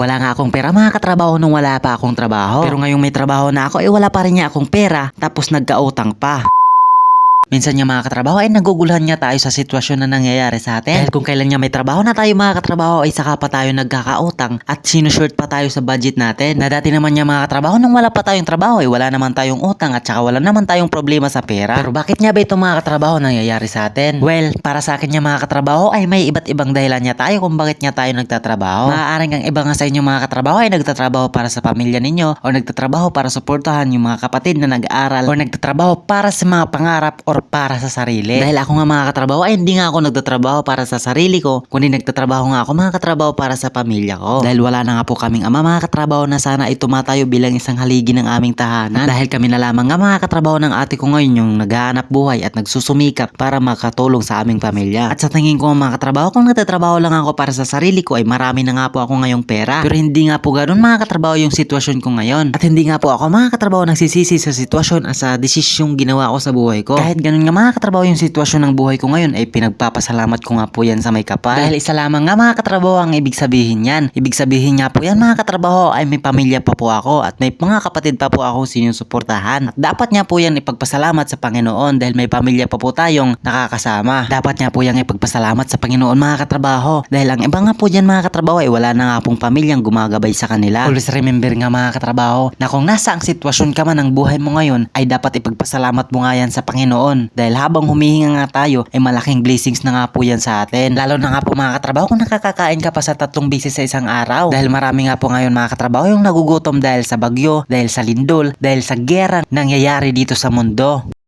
Wala nga akong pera mga katrabaho nung wala pa akong trabaho. Pero ngayong may trabaho na ako, wala pa rin niya akong pera. Tapos nagkautang pa. Minsan niya mga katrabaho ay naguguluhan niya tayo sa sitwasyon na nangyayari sa atin. Dahil kung kailan niya may trabaho na tayo mga katrabaho ay saka pa tayo nagkakautang at sinushirt pa tayo sa budget natin. Na dati naman niya mga katrabaho nung wala pa tayong trabaho ay wala naman tayong utang at saka wala naman tayong problema sa pera. Pero bakit niya ba itong mga katrabaho nangyayari sa atin? Well, para sa akin niya mga katrabaho ay may iba't ibang dahilan niya tayo kung bakit niya tayo nagtatrabaho. Maaaring ang iba nga sa inyo mga katrabaho ay nagtatrabaho para sa pamilya ninyo o nagtatrabaho para suportahan yung mga kapatid na nag-aaral o nagtatrabaho para sa mga pangarap or para sa sarili. Dahil ako nga mga katrabaho ay hindi nga ako nagtatrabaho para sa sarili ko, kundi nagtatrabaho nga ako mga katrabaho para sa pamilya ko. Dahil wala na nga po kaming ama mga katrabaho na sana ay tumatayo bilang isang haligi ng aming tahanan. Dahil kami na lamang nga mga katrabaho ng ate ko ngayon yung naghahanap buhay at nagsusumikap para makatulong sa aming pamilya. At sa tingin ko mga katrabaho, kung nagtatrabaho lang ako para sa sarili ko ay marami na nga po ako ngayong pera. Pero hindi nga po ganun mga katrabaho yung sitwasyon ko ngayon. At hindi nga po ako mga katrabaho nagsisisi sa sitwasyon at sa desisyong ginawa ko sa buhay ko. Kahit ganun nga mga katrabaho yung sitwasyon ng buhay ko ngayon ay pinagpapasalamat ko nga po yan sa may kapal. Dahil isa lamang nga mga katrabaho ang ibig sabihin yan. Ibig sabihin nga po yan mga katrabaho ay may pamilya pa po ako at may mga kapatid pa po ako sinusuportahan. At dapat nga po yan ipagpasalamat sa Panginoon dahil may pamilya pa po tayong nakakasama. Dapat nga po yan ipagpasalamat sa Panginoon mga katrabaho. Dahil ang iba nga po dyan mga katrabaho ay wala na nga pong pamilyang gumagabay sa kanila. Always remember nga mga katrabaho na kung nasa ang sitwasyon ka man ng buhay mo ngayon ay dapat ipagpasalamat mo nga yan sa Panginoon. Dahil habang humihinga nga tayo ay malaking blessings na nga po yan sa atin. Lalo na nga po mga katrabaho kung nakakakain ka pa sa 3 beses sa isang araw. Dahil marami nga po ngayon mga katrabaho yung nagugutom dahil sa bagyo, dahil sa lindol, dahil sa gerang nangyayari dito sa mundo.